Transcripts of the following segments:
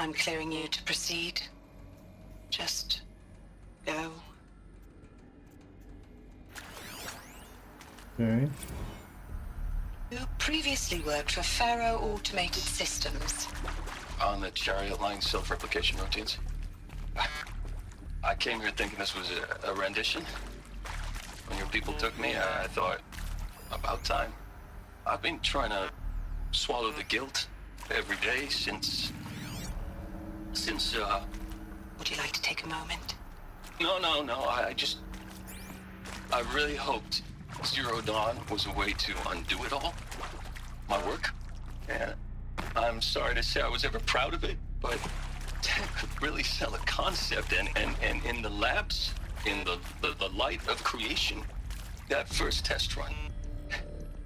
I'm clearing you to proceed. Just go. Okay. You previously worked for Faro Automated Systems. On the Chariot Line self-replication routines. I came here thinking this was a rendition. When your people took me, I thought, about time. I've been trying to swallow the guilt every day since... Would you like to take a moment? No, I really hoped Zero Dawn was a way to undo it all. My work. And I'm sorry to say I was ever proud of it, but Tech could really sell a concept, and in the labs, in the light of creation, that first test run,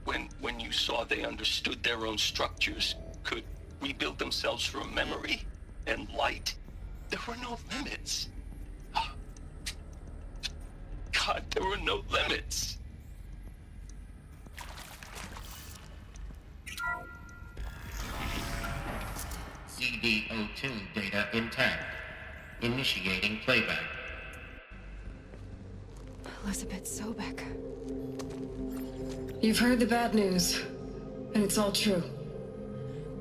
when you saw they understood their own structures, could rebuild themselves from memory and light, there were no limits. God, there were no limits. CD02 data intact. Initiating playback. Elizabeth Sobek. You've heard the bad news, and it's all true.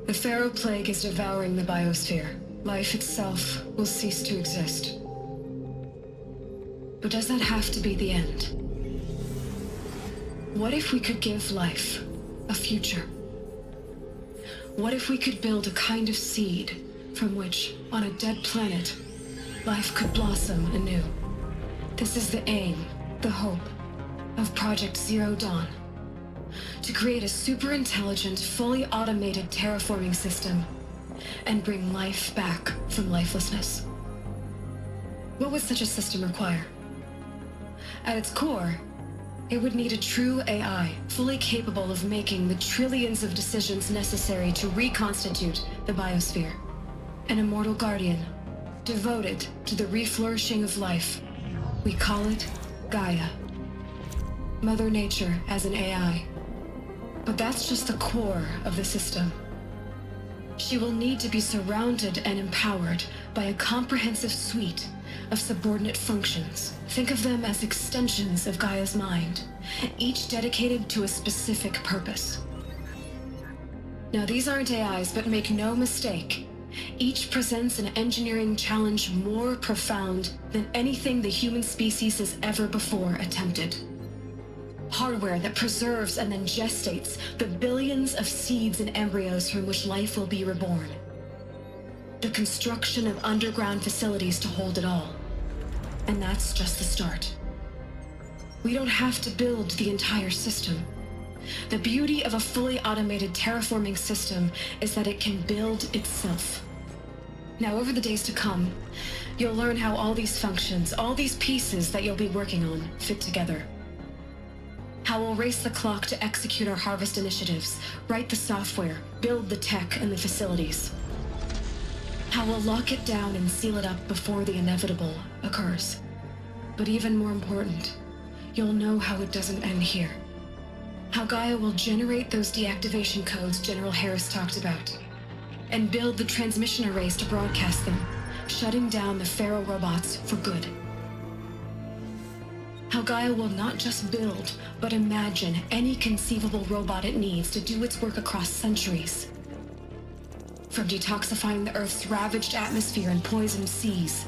The Faro Plague is devouring the biosphere. Life itself will cease to exist. But does that have to be the end? What if we could give life a future? What if we could build a kind of seed from which, on a dead planet, life could blossom anew? This is the aim, the hope, of Project Zero Dawn. To create a super-intelligent, fully automated terraforming system and bring life back from lifelessness. What would such a system require? At its core, it would need a true AI, fully capable of making the trillions of decisions necessary to reconstitute the biosphere. An immortal guardian, devoted to the reflourishing of life. We call it Gaia. Mother Nature as an AI. But that's just the core of the system. She will need to be surrounded and empowered by a comprehensive suite of subordinate functions. Think of them as extensions of Gaia's mind, each dedicated to a specific purpose. Now, these aren't AIs, but make no mistake, each presents an engineering challenge more profound than anything the human species has ever before attempted. Hardware that preserves and then gestates the billions of seeds and embryos from which life will be reborn. The construction of underground facilities to hold it all. And that's just the start. We don't have to build the entire system. The beauty of a fully automated terraforming system is that it can build itself. Now, over the days to come, you'll learn how all these functions, all these pieces that you'll be working on, fit together. How we'll race the clock to execute our harvest initiatives, write the software, build the tech and the facilities. How we'll lock it down and seal it up before the inevitable occurs. But even more important, you'll know how it doesn't end here. How Gaia will generate those deactivation codes General Harris talked about, and build the transmission arrays to broadcast them, shutting down the Faro robots for good. How Gaia will not just build, but imagine any conceivable robot it needs to do its work across centuries. From detoxifying the Earth's ravaged atmosphere and poisoned seas,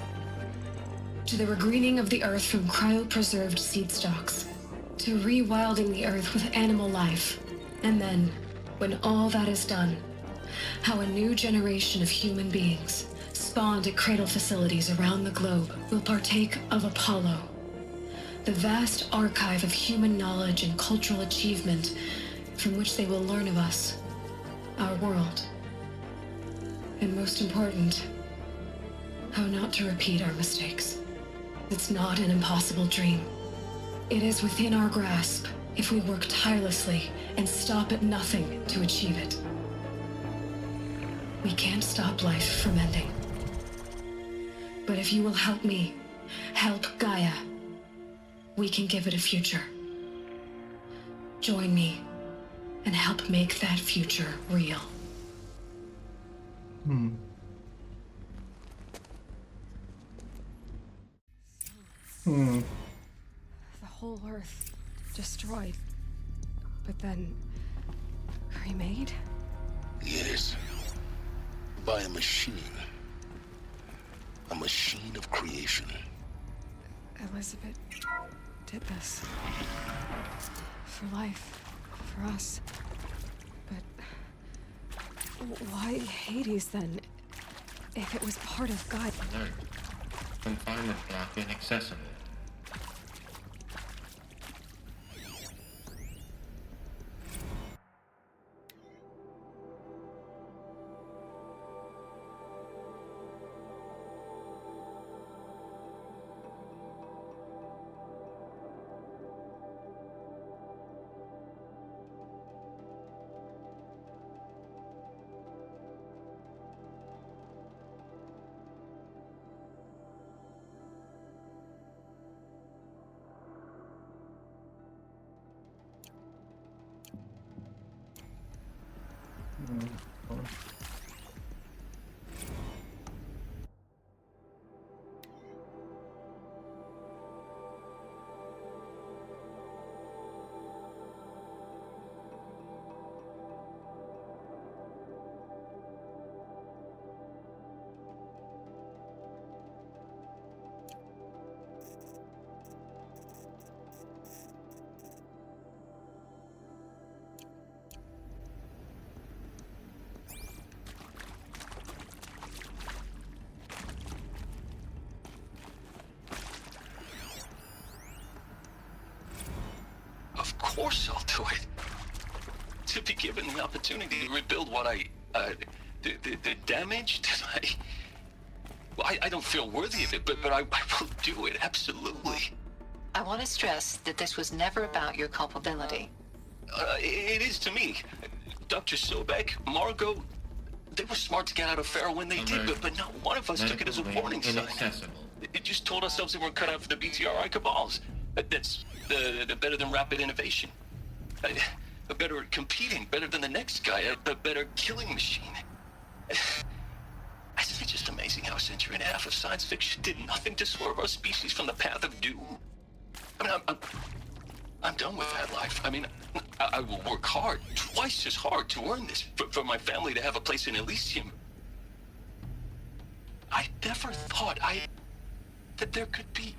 to the regreening of the Earth from cryopreserved seed stalks, to rewilding the Earth with animal life. And then, when all that is done, how a new generation of human beings, spawned at cradle facilities around the globe, will partake of Apollo, the vast archive of human knowledge and cultural achievement from which they will learn of us, our world. And most important, how not to repeat our mistakes. It's not an impossible dream. It is within our grasp if we work tirelessly and stop at nothing to achieve it. We can't stop life from ending. But if you will help me, help Gaia, we can give it a future. Join me and help make that future real. The whole Earth destroyed, but then remade? Yes. By a machine. A machine of creation. Elizabeth did this. For life. For us. But why Hades then? If it was part of God. Alert. Confinement block inaccessible. Of course I'll do it. To be given the opportunity to rebuild what the damage that I don't feel worthy of it, but I will do it, absolutely. I want to stress that this was never about your culpability. It is to me. Dr. Sobek, Margot, they were smart to get out of Pharaoh when they did, but not one of us took it as a warning sign. Inaccessible. It just told ourselves they weren't cut out for the BTRI cabals. That's the better than rapid innovation. A better at competing, better than the next guy, a better killing machine. Isn't it just amazing how a century and a half of science fiction did nothing to swerve our species from the path of doom? I mean, I'm done with that life. I mean, I will work hard, twice as hard to earn this, for my family to have a place in Elysium. I never thought that there could be,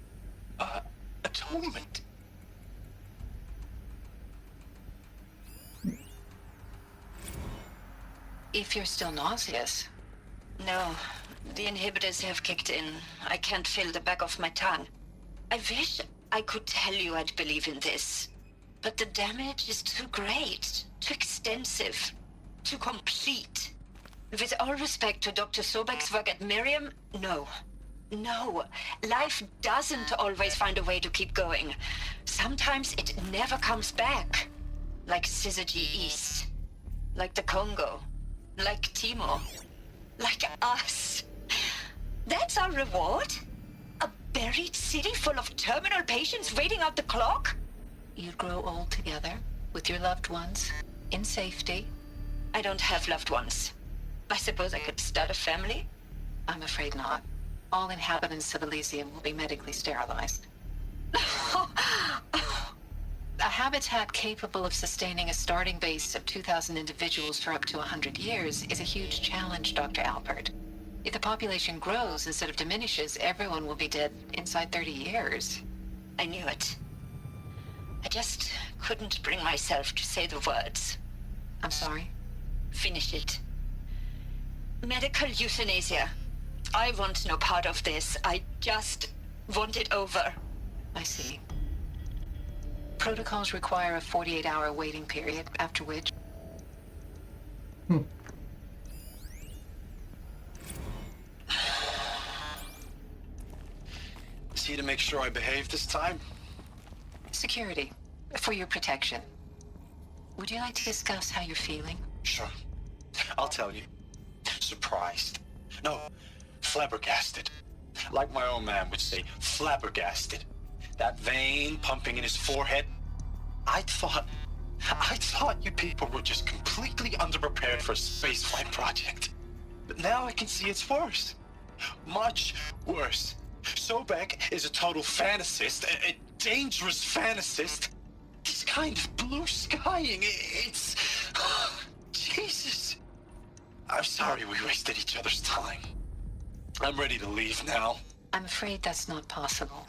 atonement. If you're still nauseous. No, the inhibitors have kicked in. I can't feel the back of my tongue. I wish I could tell you I'd believe in this, but the damage is too great, too extensive, too complete. With all respect to Dr. Sobek's work at Miriam, no. No, life doesn't always find a way to keep going. Sometimes it never comes back. Like Syzygy East. Like the Congo. Like Timor. Like us. That's our reward? A buried city full of terminal patients waiting out the clock? You'd grow old together, with your loved ones, in safety. I don't have loved ones. I suppose I could start a family? I'm afraid not. All inhabitants of Elysium will be medically sterilized. A habitat capable of sustaining a starting base of 2,000 individuals for up to 100 years is a huge challenge, Dr. Alpert. If the population grows instead of diminishes, everyone will be dead inside 30 years. I knew it. I just couldn't bring myself to say the words. I'm sorry? Finish it. Medical euthanasia. I want no part of this. I just want it over. I see. Protocols require a 48-hour waiting period, after which... Is he to make sure I behave this time? Security. For your protection. Would you like to discuss how you're feeling? Sure. I'll tell you. Surprised. No, flabbergasted. Like my own man would say, flabbergasted. That vein pumping in his forehead. I thought you people were just completely underprepared for a spaceflight project. But now I can see it's worse. Much worse. Sobek is a total fantasist, a dangerous fantasist. He's kind of blue skying. It's... Jesus. I'm sorry we wasted each other's time. I'm ready to leave now. I'm afraid that's not possible.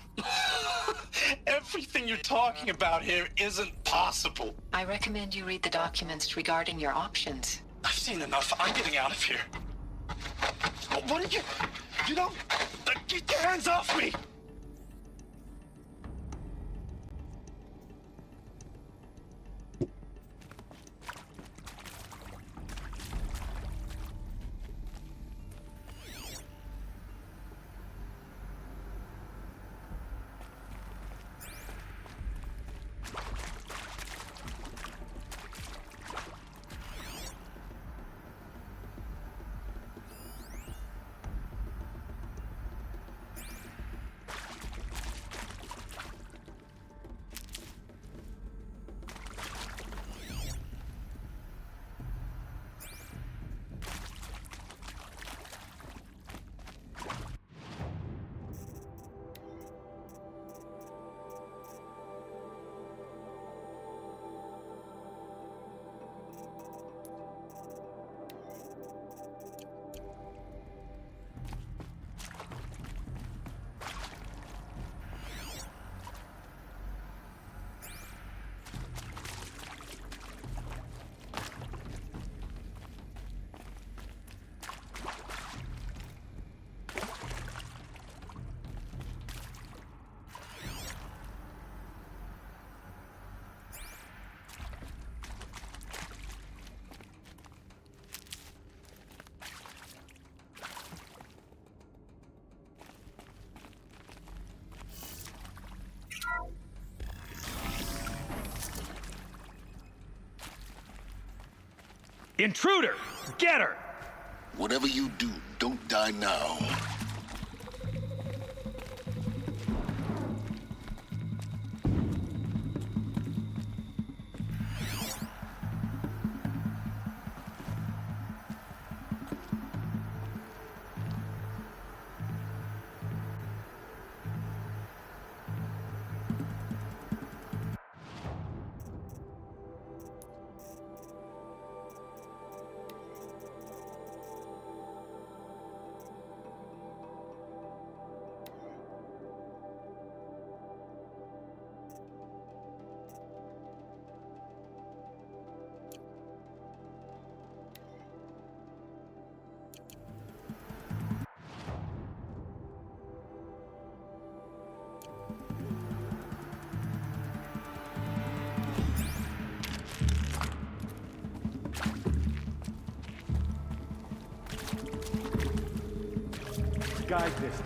Everything you're talking about here isn't possible. I recommend you read the documents regarding your options. I've seen enough. I'm getting out of here. What are you... You don't... Get your hands off me! Intruder! Get her! Whatever you do, don't die now. Guide this.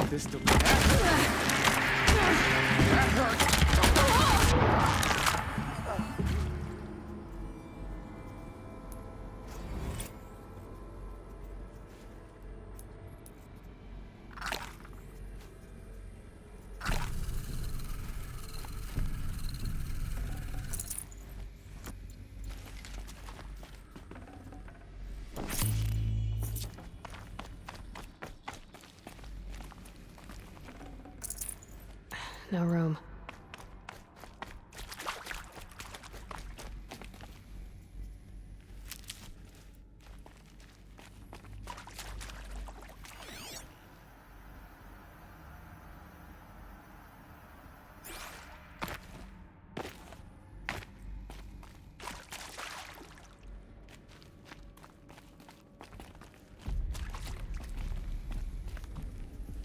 This still No room.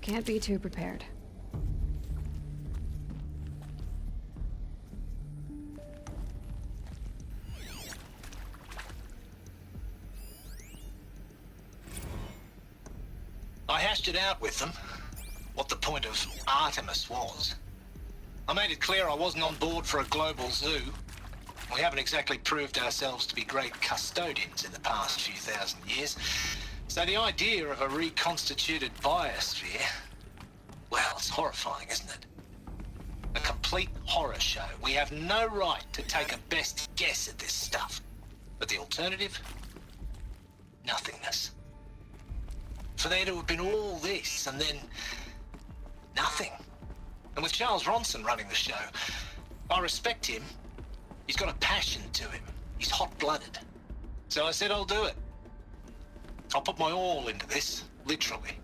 Can't be too prepared. I hashed it out with them, what the point of Artemis was. I made it clear I wasn't on board for a global zoo. We haven't exactly proved ourselves to be great custodians in the past few thousand years. So the idea of a reconstituted biosphere, well, it's horrifying, isn't it? A complete horror show. We have no right to take a best guess at this stuff. But the alternative? Nothingness. For there to have been all this and then nothing. And with Charles Ronson running the show, I respect him. He's got a passion to him. He's hot-blooded. So I said I'll do it. I'll put my all into this, literally.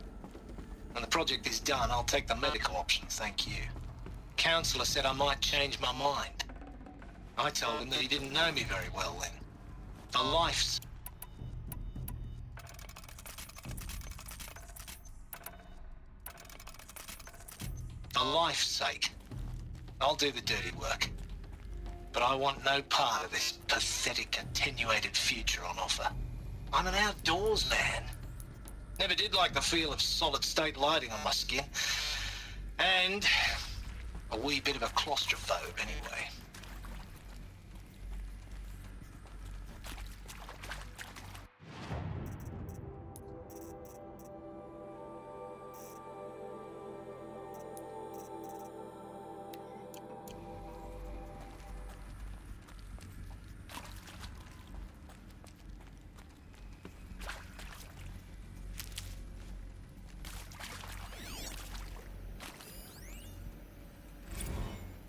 When the project is done, I'll take the medical option, thank you. Counselor said I might change my mind. I told him that he didn't know me very well then. For life's sake, I'll do the dirty work. But I want no part of this pathetic, attenuated future on offer. I'm an outdoors man. Never did like the feel of solid-state lighting on my skin. And a wee bit of a claustrophobe, anyway.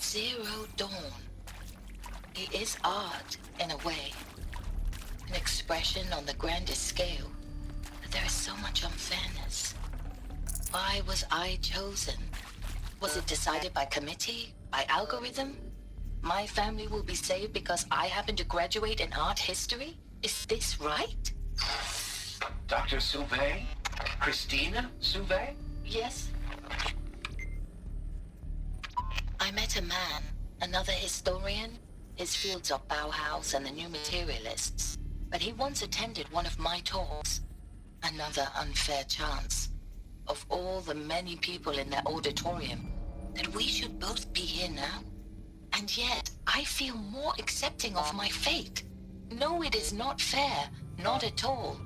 Zero Dawn. It is art, in a way. An expression on the grandest scale. But there is so much unfairness. Why was I chosen? Was it decided by committee? By algorithm? My family will be saved because I happen to graduate in art history? Is this right? Dr. Sauvé? Christina Sauvé? Yes. I met a man, another historian. His fields are Bauhaus and the New Materialists. But he once attended one of my talks. Another unfair chance. Of all the many people in that auditorium, that we should both be here now. And yet, I feel more accepting of my fate. No, it is not fair, not at all.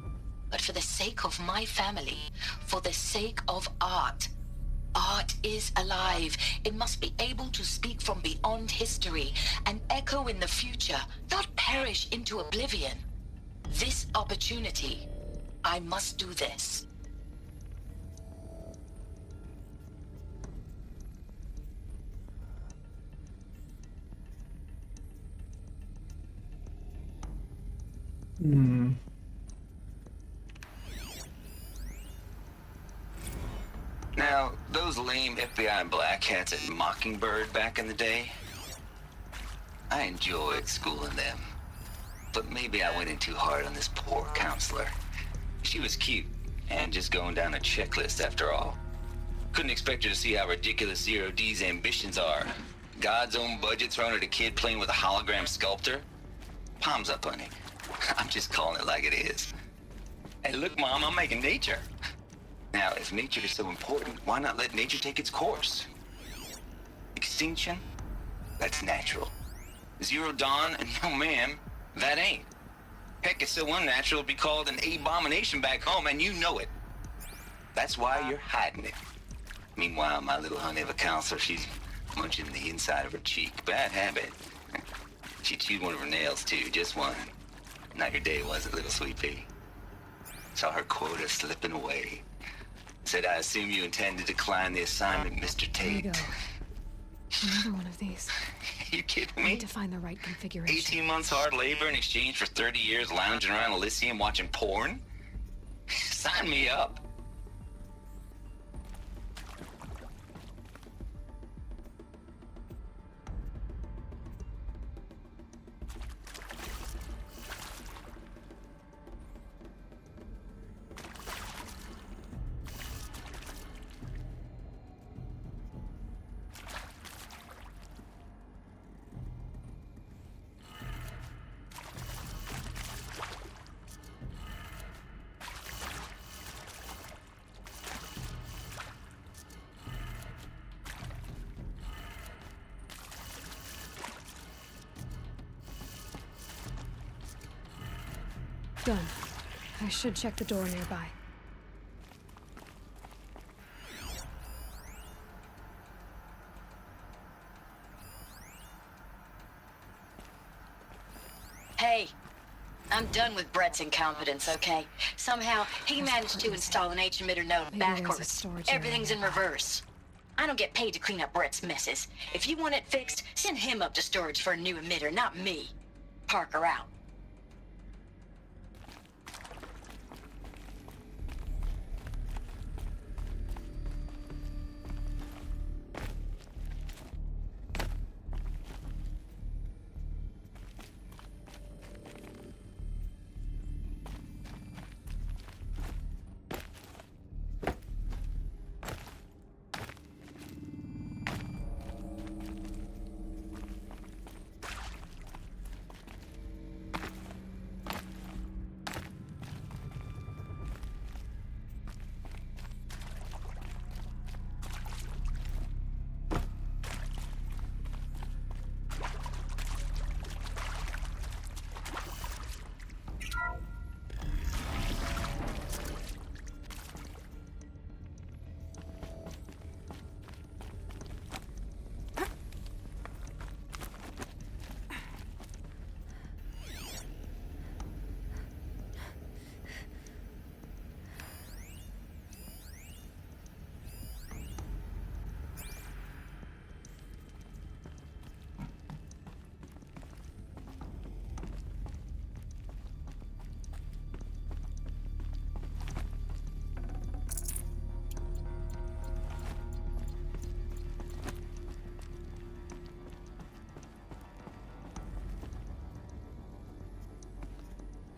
But for the sake of my family, for the sake of art. Art is alive. It must be able to speak from beyond history and echo in the future, not perish into oblivion. This opportunity, I must do this. Now, those lame FBI black hats at Mockingbird back in the day, I enjoyed schooling them. But maybe I went in too hard on this poor counselor. She was cute, and just going down a checklist after all. Couldn't expect her to see how ridiculous Zero D's ambitions are. God's own budget thrown at a kid playing with a hologram sculptor? Palms up, honey. I'm just calling it like it is. Hey, look, Mom, I'm making nature. Now, if nature is so important, why not let nature take its course? Extinction? That's natural. Zero Dawn? No, ma'am, that ain't. Heck, it's so unnatural it'd be called an abomination back home, and you know it. That's why you're hiding it. Meanwhile, my little honey of a counselor, she's munching the inside of her cheek. Bad habit. She chewed one of her nails, too, just one. Not your day, was it, little sweet pea? Saw her quota slipping away. Said, I assume you intend to decline the assignment, Mr. There you Tate. go. Another one of these. You kidding I me? need to find the right configuration. 18 months hard labor in exchange for 30 years lounging around Elysium watching porn? Sign me up. Done. I should check the door nearby. Hey, I'm done with Brett's incompetence, okay? Somehow, he managed to install an H-emitter node Maybe there's a backwards. storage area Everything's in nearby. reverse. I don't get paid to clean up Brett's messes. If you want it fixed, send him up to storage for a new emitter, not me. Parker out.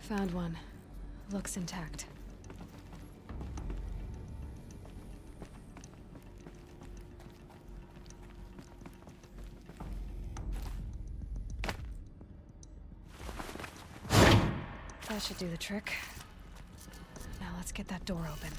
Found one. Looks intact. That should do the trick. Now let's get that door open.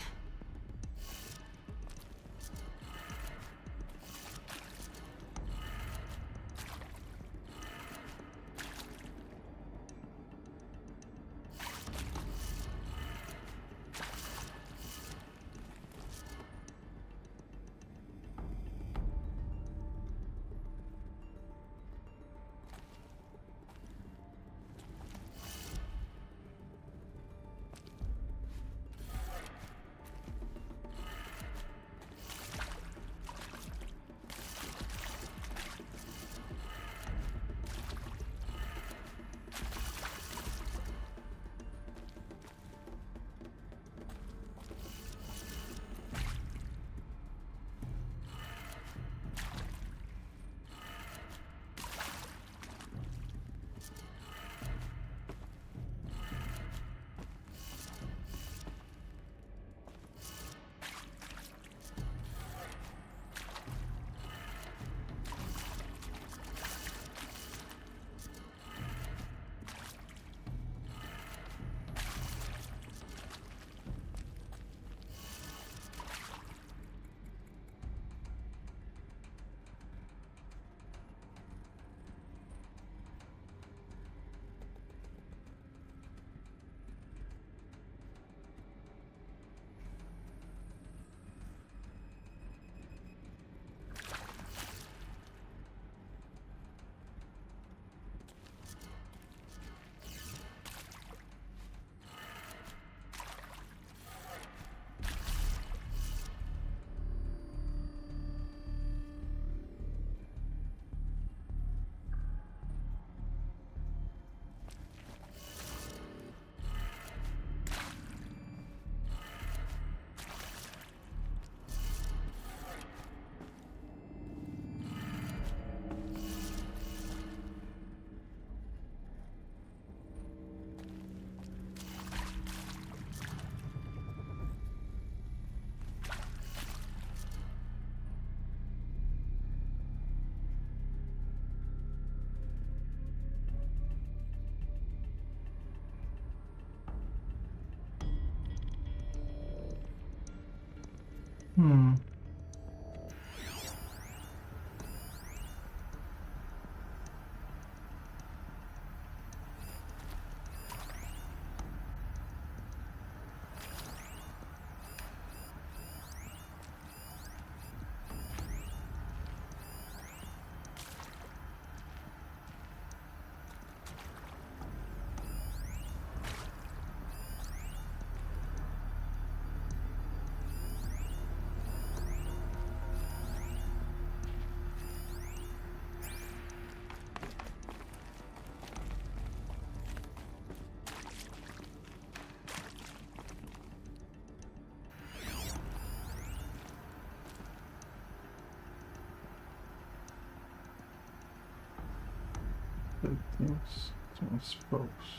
Settings, transpose,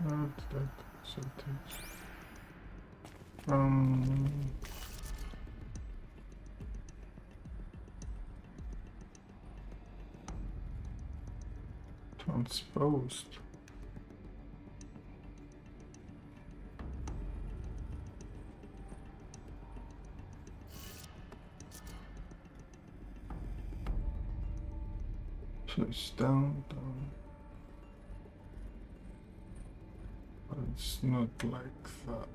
add that settings. Transposed. So it's down. But it's not like that.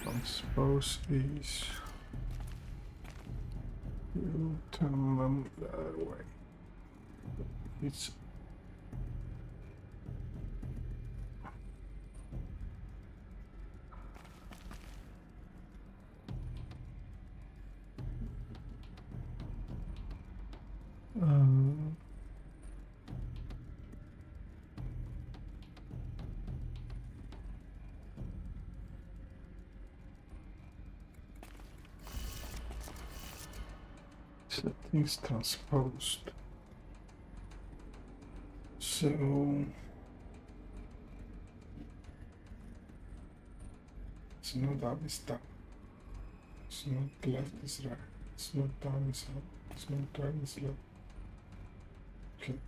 Transpose these. You turn them that way. It's settings transposed. So it's not up is down. It's not left is right. It's not down is up. It's not right is left. Okay.